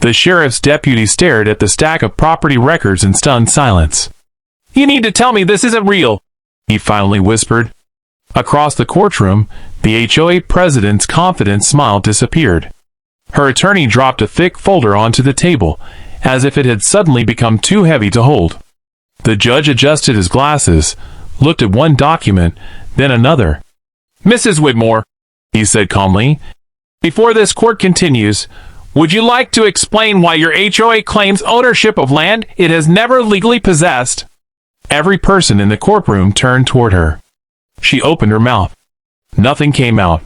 The sheriff's deputy stared at the stack of property records in stunned silence. "You need to tell me this isn't real," he finally whispered. Across the courtroom, the HOA president's confident smile disappeared. Her attorney dropped a thick folder onto the table, as if it had suddenly become too heavy to hold. The judge adjusted his glasses, looked at one document, then another. "Mrs. Whitmore," he said calmly, "before this court continues, would you like to explain why your HOA claims ownership of land it has never legally possessed?" Every person in the courtroom turned toward her. She opened her mouth. Nothing came out.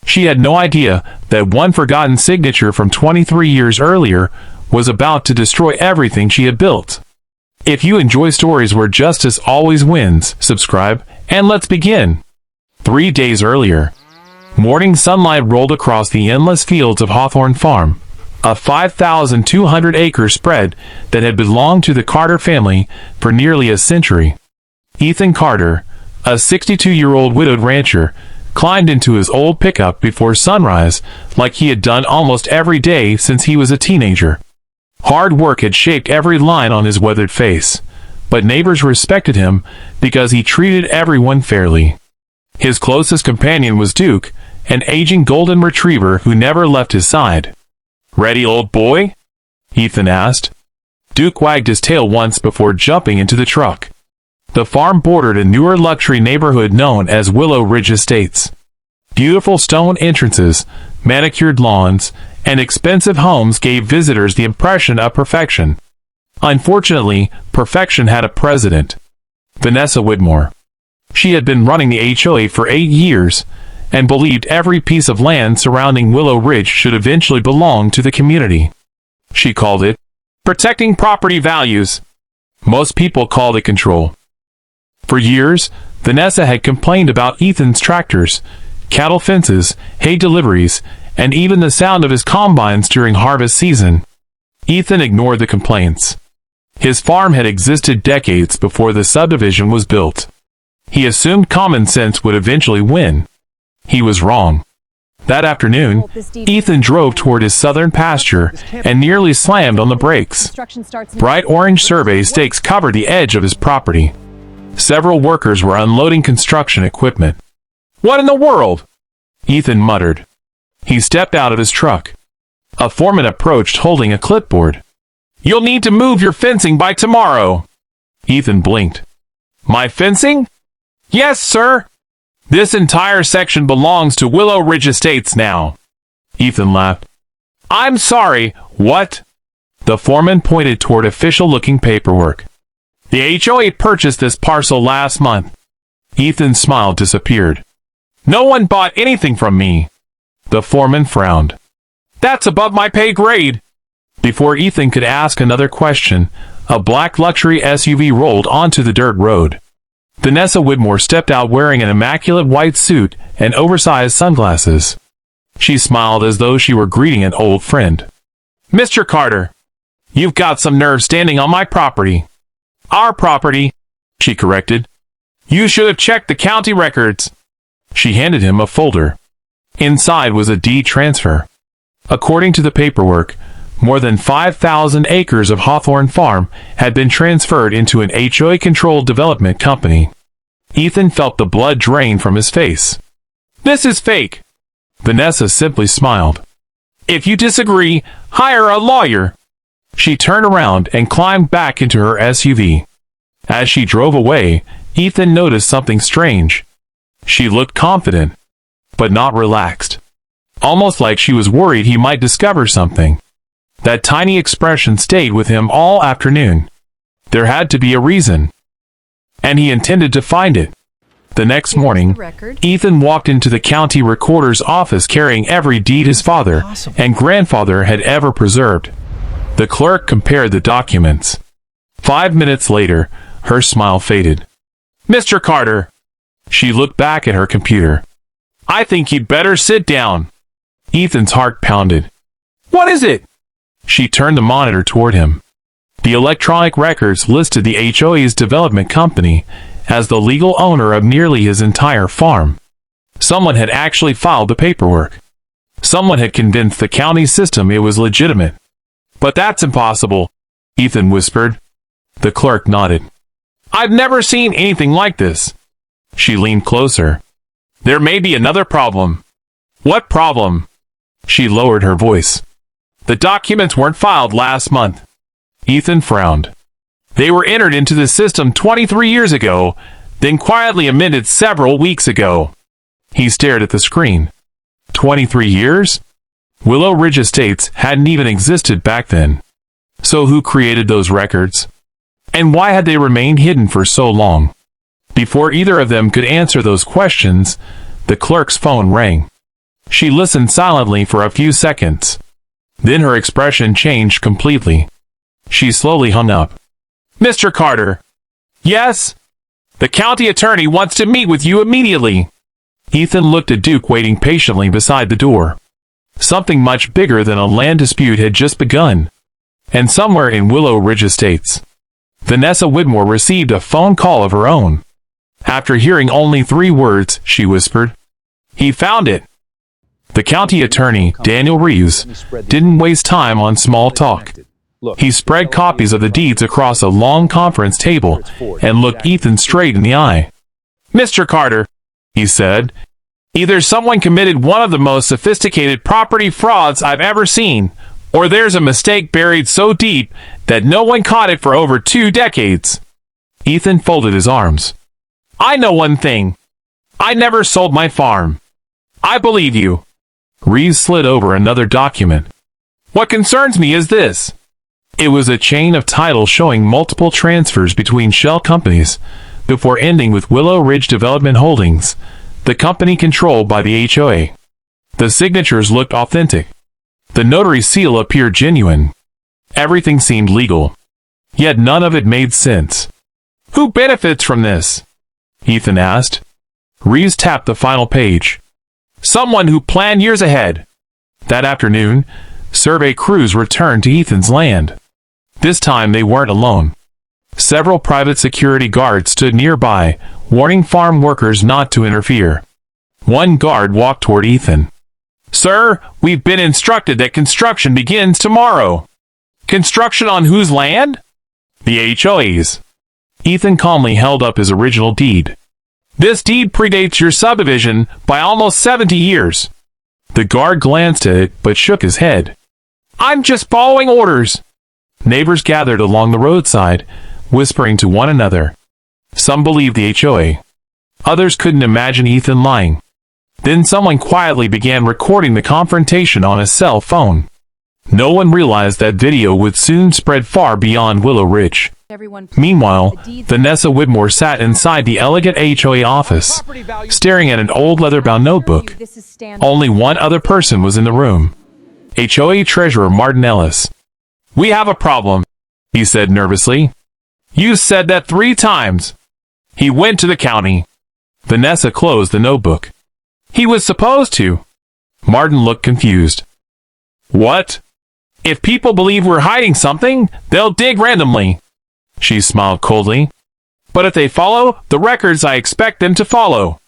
She had no idea that one forgotten signature from 23 years earlier was about to destroy everything she had built. If you enjoy stories where justice always wins, subscribe, and let's begin. 3 days earlier, morning sunlight rolled across the endless fields of Hawthorne Farm, a 5,200-acre spread that had belonged to the Carter family for nearly a century. Ethan Carter, a 62-year-old widowed rancher, climbed into his old pickup before sunrise like he had done almost every day since he was a teenager. Hard work had shaped every line on his weathered face, but neighbors respected him because he treated everyone fairly. His closest companion was Duke, an aging golden retriever who never left his side. "Ready, old boy?" Ethan asked. Duke wagged his tail once before jumping into the truck. The farm bordered a newer luxury neighborhood known as Willow Ridge Estates. Beautiful stone entrances, manicured lawns, and expensive homes gave visitors the impression of perfection. Unfortunately, perfection had a president, Vanessa Whitmore. She had been running the HOA for 8 years, and believed every piece of land surrounding Willow Ridge should eventually belong to the community. She called it protecting property values. Most people called it control. For years, Vanessa had complained about Ethan's tractors, cattle fences, hay deliveries, and even the sound of his combines during harvest season. Ethan ignored the complaints. His farm had existed decades before the subdivision was built. He assumed common sense would eventually win. He was wrong. That afternoon, Ethan drove toward his southern pasture and nearly slammed on the brakes. Bright orange survey stakes covered the edge of his property. Several workers were unloading construction equipment. "What in the world?" Ethan muttered. He stepped out of his truck. A foreman approached holding a clipboard. "You'll need to move your fencing by tomorrow." Ethan blinked. "My fencing?" "Yes, sir. This entire section belongs to Willow Ridge Estates now." Ethan laughed. "I'm sorry, what?" The foreman pointed toward official-looking paperwork. "The HOA purchased this parcel last month." Ethan's smile disappeared. "No one bought anything from me." The foreman frowned. "That's above my pay grade." Before Ethan could ask another question, a black luxury SUV rolled onto the dirt road. Vanessa Whitmore stepped out wearing an immaculate white suit and oversized sunglasses. She smiled as though she were greeting an old friend. "Mr. Carter, you've got some nerve standing on my property." "Our property," she corrected. "You should have checked the county records." She handed him a folder. Inside was a deed transfer. According to the paperwork, more than 5,000 acres of Hawthorne Farm had been transferred into an HOA-controlled development company. Ethan felt the blood drain from his face. "This is fake." Vanessa simply smiled. "If you disagree, hire a lawyer." She turned around and climbed back into her SUV. As she drove away, Ethan noticed something strange. She looked confident, but not relaxed. Almost like she was worried he might discover something. That tiny expression stayed with him all afternoon. There had to be a reason, and he intended to find it. The next morning, Ethan walked into the county recorder's office carrying every deed his father and grandfather had ever preserved. The clerk compared the documents. 5 minutes later, her smile faded. "Mr. Carter." She looked back at her computer. "I think you'd better sit down." Ethan's heart pounded. "What is it?" She turned the monitor toward him. The electronic records listed the HOA's development company as the legal owner of nearly his entire farm. Someone had actually filed the paperwork. Someone had convinced the county system it was legitimate. But that's impossible, Ethan whispered. The clerk nodded. I've never seen anything like this. She leaned closer. There may be another problem. What problem? She lowered her voice. The documents weren't filed last month. Ethan frowned. They were entered into the system 23 years ago, then quietly amended several weeks ago. He stared at the screen. 23 years? Willow Ridge Estates hadn't even existed back then. So who created those records? And why had they remained hidden for so long? Before either of them could answer those questions, the clerk's phone rang. She listened silently for a few seconds. Then her expression changed completely. She slowly hung up. Mr. Carter. Yes? The county attorney wants to meet with you immediately. Ethan looked at Duke waiting patiently beside the door. Something much bigger than a land dispute had just begun. And somewhere in Willow Ridge Estates, Vanessa Whitmore received a phone call of her own. After hearing only 3 words, she whispered, He found it. The county attorney, Daniel Reeves, didn't waste time on small talk. He spread copies of the deeds across a long conference table and looked Ethan straight in the eye. Mr. Carter, he said, either someone committed one of the most sophisticated property frauds I've ever seen, or there's a mistake buried so deep that no one caught it for over 2 decades. Ethan folded his arms. I know one thing. I never sold my farm. I believe you. Reeves slid over another document. What concerns me is this. It was a chain of title showing multiple transfers between shell companies, before ending with Willow Ridge Development Holdings, the company controlled by the HOA. The signatures looked authentic. The notary seal appeared genuine. Everything seemed legal. Yet none of it made sense. Who benefits from this? Ethan asked. Reeves tapped the final page. Someone who planned years ahead. That afternoon, survey crews returned to Ethan's land. This time they weren't alone. Several private security guards stood nearby, warning farm workers not to interfere. One guard walked toward Ethan. Sir, we've been instructed that construction begins tomorrow. Construction on whose land? The HOA's. Ethan calmly held up his original deed. This deed predates your subdivision by almost 70 years. The guard glanced at it but shook his head. I'm just following orders. Neighbors gathered along the roadside, whispering to one another. Some believed the HOA. Others couldn't imagine Ethan lying. Then someone quietly began recording the confrontation on his cell phone. No one realized that video would soon spread far beyond Willow Ridge. Meanwhile, Vanessa Whitmore sat inside the elegant HOA office, staring at an old leather-bound notebook. Only one other person was in the room. HOA Treasurer Martin Ellis. We have a problem, he said nervously. You said that 3 times. He went to the county. Vanessa closed the notebook. He was supposed to. Martin looked confused. What? If people believe we're hiding something, they'll dig randomly. She smiled coldly. But if they follow the records I expect them to follow,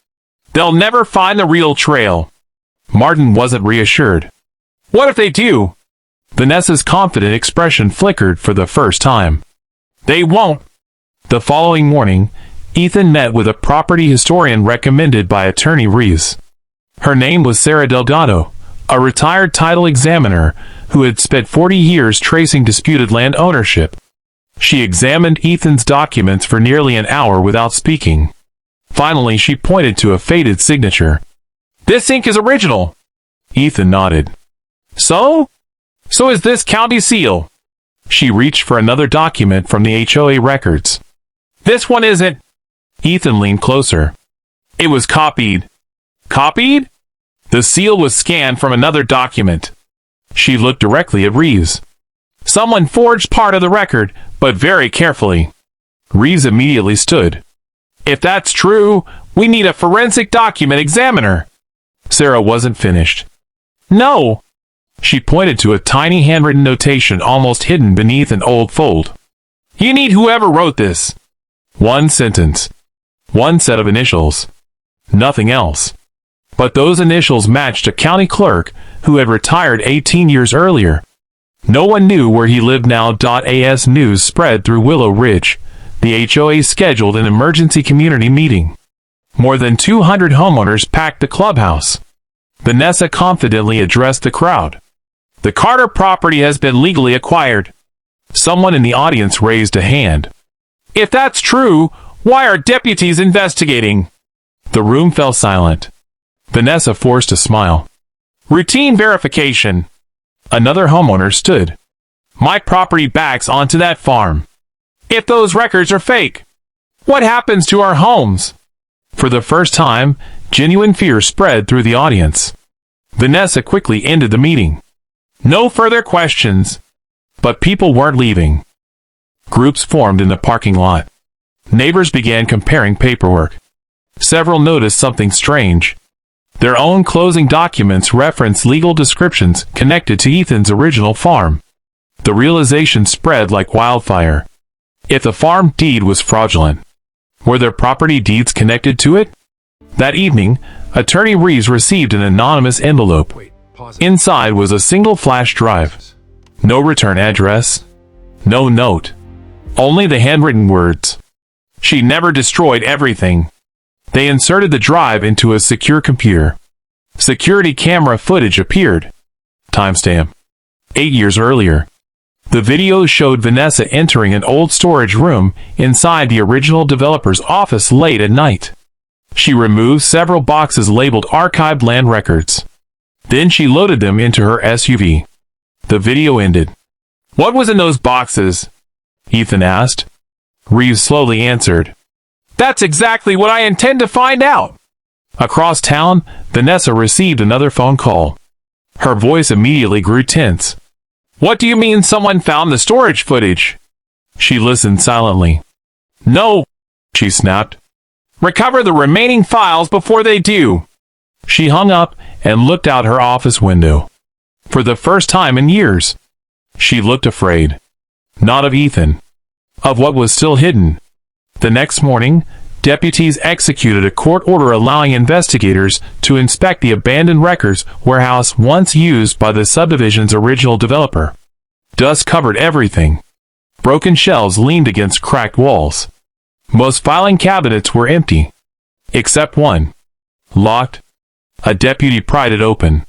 they'll never find the real trail. Martin wasn't reassured. What if they do? Vanessa's confident expression flickered for the first time. They won't. The following morning, Ethan met with a property historian recommended by Attorney Reeves. Her name was Sarah Delgado, a retired title examiner who had spent 40 years tracing disputed land ownership. She examined Ethan's documents for nearly an hour without speaking. Finally, she pointed to a faded signature. This ink is original. Ethan nodded. So? So is this county seal. She reached for another document from the HOA records. This one isn't. Ethan leaned closer. It was copied. Copied? The seal was scanned from another document. She looked directly at Reeves. Someone forged part of the record, but very carefully. Reeves immediately stood. If that's true, we need a forensic document examiner. Sarah wasn't finished. No. She pointed to a tiny handwritten notation almost hidden beneath an old fold. You need whoever wrote this. One sentence. One set of initials. Nothing else. But those initials matched a county clerk who had retired 18 years earlier. No one knew where he lived now. As news spread through Willow Ridge, the HOA scheduled an emergency community meeting. More than 200 homeowners packed the clubhouse. Vanessa confidently addressed the crowd. "The Carter property has been legally acquired." Someone in the audience raised a hand. "If that's true, why are deputies investigating?" The room fell silent. Vanessa forced a smile. "Routine verification." Another homeowner stood. "My property backs onto that farm. If those records are fake, what happens to our homes?" For the first time, genuine fear spread through the audience. Vanessa quickly ended the meeting. No further questions. But people weren't leaving. Groups formed in the parking lot. Neighbors began comparing paperwork. Several noticed something strange. Their own closing documents referenced legal descriptions connected to Ethan's original farm. The realization spread like wildfire. If the farm deed was fraudulent, were there property deeds connected to it? That evening, Attorney Reeves received an anonymous envelope. Inside was a single flash drive. No return address. No note. Only the handwritten words. She never destroyed everything. They inserted the drive into a secure computer. Security camera footage appeared. Timestamp. 8 years earlier. The video showed Vanessa entering an old storage room inside the original developer's office late at night. She removed several boxes labeled archived land records. Then she loaded them into her SUV. The video ended. "What was in those boxes?" Ethan asked. Reeves slowly answered. "That's exactly what I intend to find out." Across town, Vanessa received another phone call. Her voice immediately grew tense. "What do you mean someone found the storage footage?" She listened silently. "No," she snapped. "Recover the remaining files before they do." She hung up and looked out her office window. For the first time in years, she looked afraid. Not of Ethan. Of what was still hidden. The next morning, deputies executed a court order allowing investigators to inspect the abandoned records warehouse once used by the subdivision's original developer. Dust covered everything. Broken shelves leaned against cracked walls. Most filing cabinets were empty. Except one. Locked. A deputy pried it open.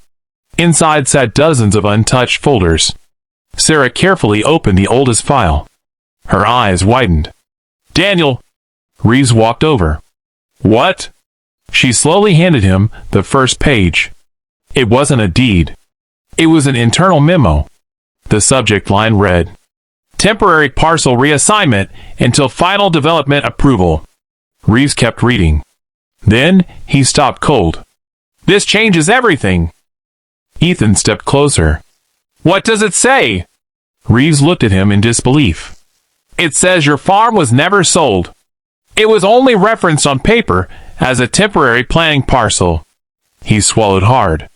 Inside sat dozens of untouched folders. Sarah carefully opened the oldest file. Her eyes widened. "Daniel!" Reeves walked over. "What?" She slowly handed him the first page. It wasn't a deed. It was an internal memo. The subject line read, "Temporary parcel reassignment until final development approval." Reeves kept reading. Then he stopped cold. "This changes everything." Ethan stepped closer. "What does it say?" Reeves looked at him in disbelief. "It says your farm was never sold. It was only referenced on paper as a temporary planning parcel." He swallowed hard.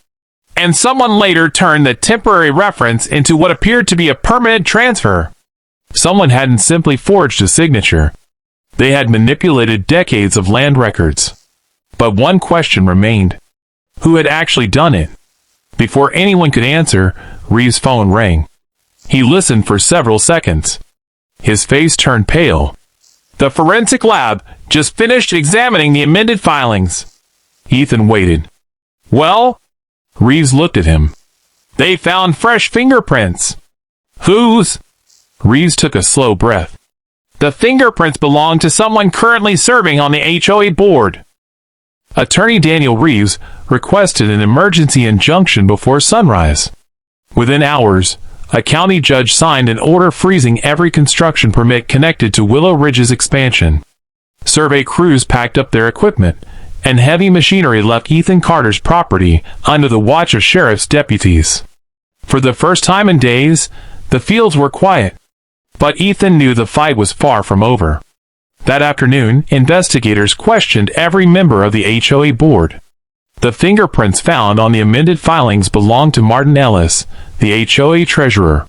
"And someone later turned the temporary reference into what appeared to be a permanent transfer." Someone hadn't simply forged a signature. They had manipulated decades of land records. But one question remained. Who had actually done it? Before anyone could answer, Reeves' phone rang. He listened for several seconds. His face turned pale. "The forensic lab just finished examining the amended filings." Ethan waited. "Well?" Reeves looked at him. "They found fresh fingerprints." "Whose?" Reeves took a slow breath. "The fingerprints belong to someone currently serving on the HOA board." Attorney Daniel Reeves requested an emergency injunction before sunrise. Within hours, a county judge signed an order freezing every construction permit connected to Willow Ridge's expansion. Survey crews packed up their equipment, and heavy machinery left Ethan Carter's property under the watch of sheriff's deputies. For the first time in days, the fields were quiet. But Ethan knew the fight was far from over. That afternoon, investigators questioned every member of the HOA board. The fingerprints found on the amended filings belonged to Martin Ellis, the HOA treasurer.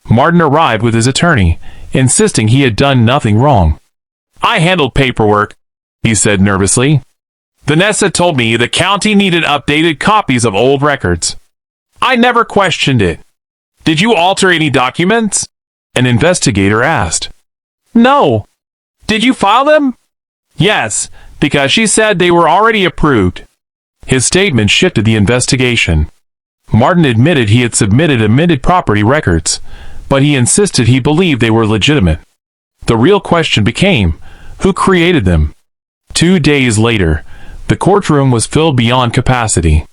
Martin arrived with his attorney, insisting he had done nothing wrong. "I handled paperwork," he said nervously. "Vanessa told me the county needed updated copies of old records. I never questioned it. Did you alter any documents? An investigator asked. No. Did you file them? Yes, because she said they were already approved. His statement shifted the investigation. Martin admitted he had submitted amended property records, but he insisted he believed they were legitimate. The real question became, who created them? 2 days later, the courtroom was filled beyond capacity.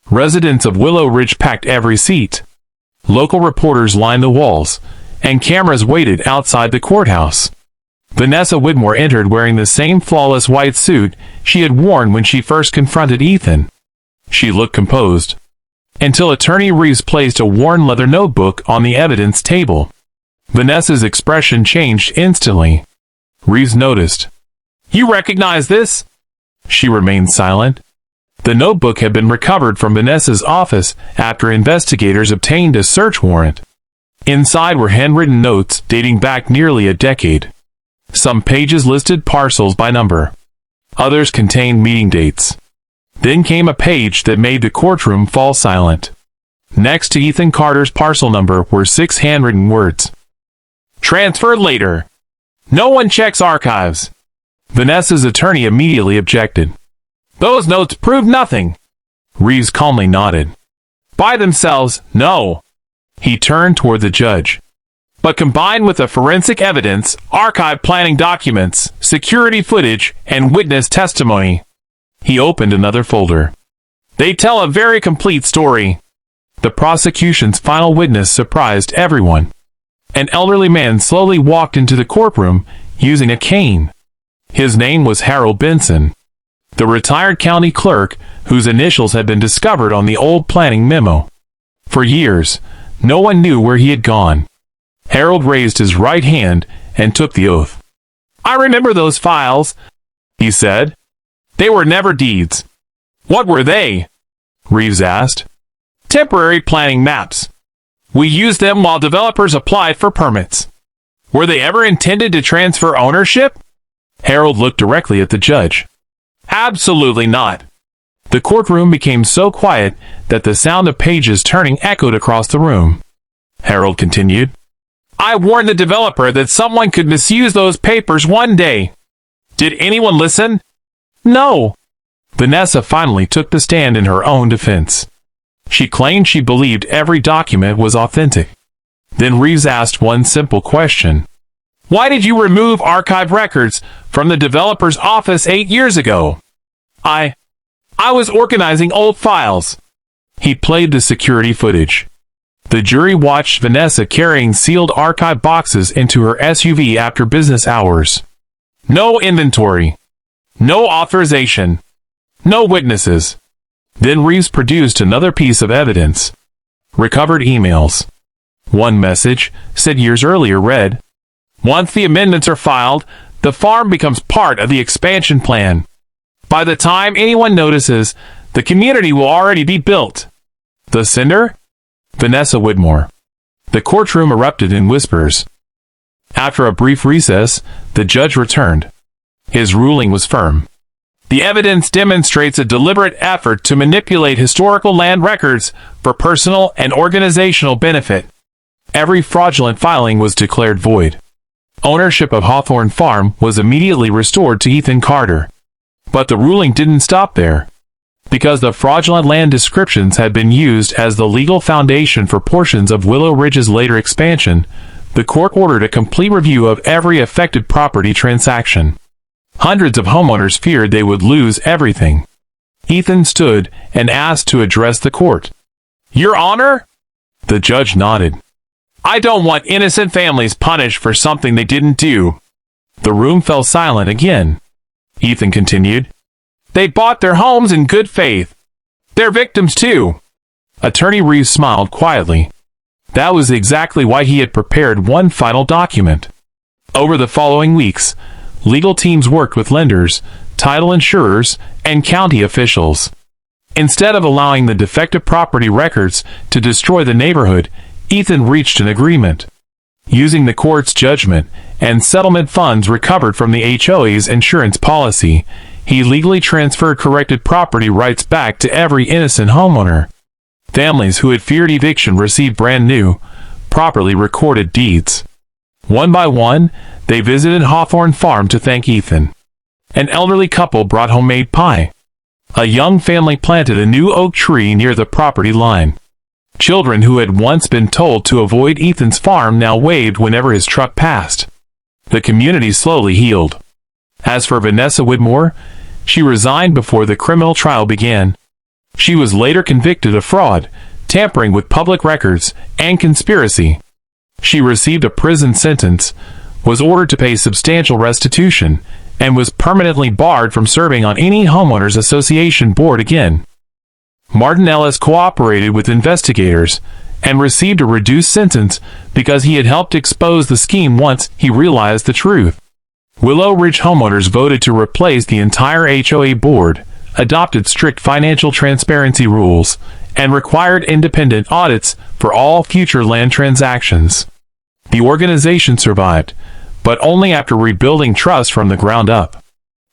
Residents of Willow Ridge packed every seat. Local reporters lined the walls, and cameras waited outside the courthouse. Vanessa Whitmore entered wearing the same flawless white suit she had worn when she first confronted Ethan. She looked composed, until Attorney Reeves placed a worn leather notebook on the evidence table. Vanessa's expression changed instantly. Reeves noticed. You recognize this? She remained silent. The notebook had been recovered from Vanessa's office after investigators obtained a search warrant. Inside were handwritten notes dating back nearly a decade. Some pages listed parcels by number. Others contained meeting dates. Then came a page that made the courtroom fall silent. Next to Ethan Carter's parcel number were 6 handwritten words. Transferred later. No one checks archives. Vanessa's attorney immediately objected. Those notes prove nothing. Reeves calmly nodded. By themselves, no. He turned toward the judge. But combined with the forensic evidence, archive planning documents, security footage, and witness testimony. He opened another folder. They tell a very complete story. The prosecution's final witness surprised everyone. An elderly man slowly walked into the courtroom, using a cane. His name was Harold Benson, the retired county clerk whose initials had been discovered on the old planning memo. For years, no one knew where he had gone. Harold raised his right hand and took the oath. I remember those files, he said. They were never deeds. What were they? Reeves asked. Temporary planning maps. We used them while developers applied for permits. Were they ever intended to transfer ownership? Harold looked directly at the judge. Absolutely not. The courtroom became so quiet that the sound of pages turning echoed across the room. Harold continued. I warned the developer that someone could misuse those papers one day. Did anyone listen? No. Vanessa finally took the stand in her own defense. She claimed she believed every document was authentic. Then Reeves asked one simple question. Why did you remove archive records from the developer's office 8 years ago? I was organizing old files. He played the security footage. The jury watched Vanessa carrying sealed archive boxes into her SUV after business hours. No inventory. No authorization. No witnesses. Then Reeves produced another piece of evidence. Recovered emails. One message, said years earlier, read, Once the amendments are filed, the farm becomes part of the expansion plan. By the time anyone notices, the community will already be built. The sender? Vanessa Whitmore. The courtroom erupted in whispers. After a brief recess, the judge returned. His ruling was firm. The evidence demonstrates a deliberate effort to manipulate historical land records for personal and organizational benefit. Every fraudulent filing was declared void. Ownership of Hawthorne Farm was immediately restored to Ethan Carter. But the ruling didn't stop there. Because the fraudulent land descriptions had been used as the legal foundation for portions of Willow Ridge's later expansion, the court ordered a complete review of every affected property transaction. Hundreds of homeowners feared they would lose everything. Ethan stood and asked to address the court. Your Honor? The judge nodded. I don't want innocent families punished for something they didn't do. The room fell silent again. Ethan continued. They bought their homes in good faith. They're victims too. Attorney Reeves smiled quietly. That was exactly why he had prepared one final document. Over the following weeks, legal teams worked with lenders, title insurers, and county officials. Instead of allowing the defective property records to destroy the neighborhood, Ethan reached an agreement. Using the court's judgment and settlement funds recovered from the HOA's insurance policy, he legally transferred corrected property rights back to every innocent homeowner. Families who had feared eviction received brand new, properly recorded deeds. One by one, they visited Hawthorne Farm to thank Ethan. An elderly couple brought homemade pie. A young family planted a new oak tree near the property line. Children who had once been told to avoid Ethan's farm now waved whenever his truck passed. The community slowly healed. As for Vanessa Whitmore, she resigned before the criminal trial began. She was later convicted of fraud, tampering with public records, and conspiracy. She received a prison sentence, was ordered to pay substantial restitution, and was permanently barred from serving on any homeowners association board again. Martin Ellis cooperated with investigators and received a reduced sentence because he had helped expose the scheme once he realized the truth. Willow Ridge homeowners voted to replace the entire HOA board, adopted strict financial transparency rules, and required independent audits for all future land transactions. The organization survived, but only after rebuilding trust from the ground up.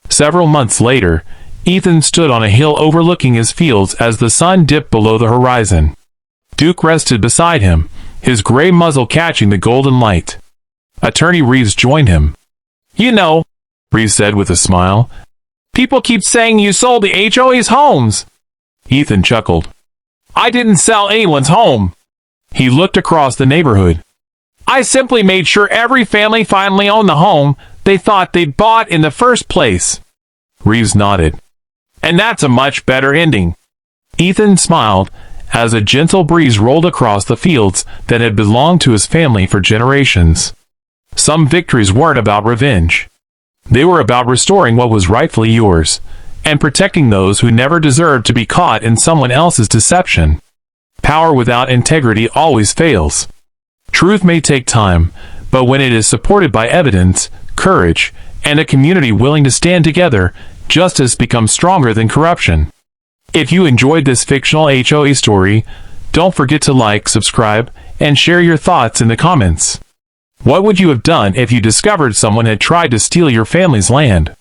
Several months later, Ethan stood on a hill overlooking his fields as the sun dipped below the horizon. Duke rested beside him, his gray muzzle catching the golden light. Attorney Reeves joined him. "You know," Reeves said with a smile, "people keep saying you sold the HOA's homes." Ethan chuckled. "I didn't sell anyone's home." He looked across the neighborhood. "I simply made sure every family finally owned the home they thought they'd bought in the first place." Reeves nodded. "And that's a much better ending." Ethan smiled as a gentle breeze rolled across the fields that had belonged to his family for generations. Some victories weren't about revenge. They were about restoring what was rightfully yours, and protecting those who never deserved to be caught in someone else's deception. Power without integrity always fails. Truth may take time, but when it is supported by evidence, courage, and a community willing to stand together, justice becomes stronger than corruption. If you enjoyed this fictional HOA story, don't forget to like, subscribe, and share your thoughts in the comments. What would you have done if you discovered someone had tried to steal your family's land?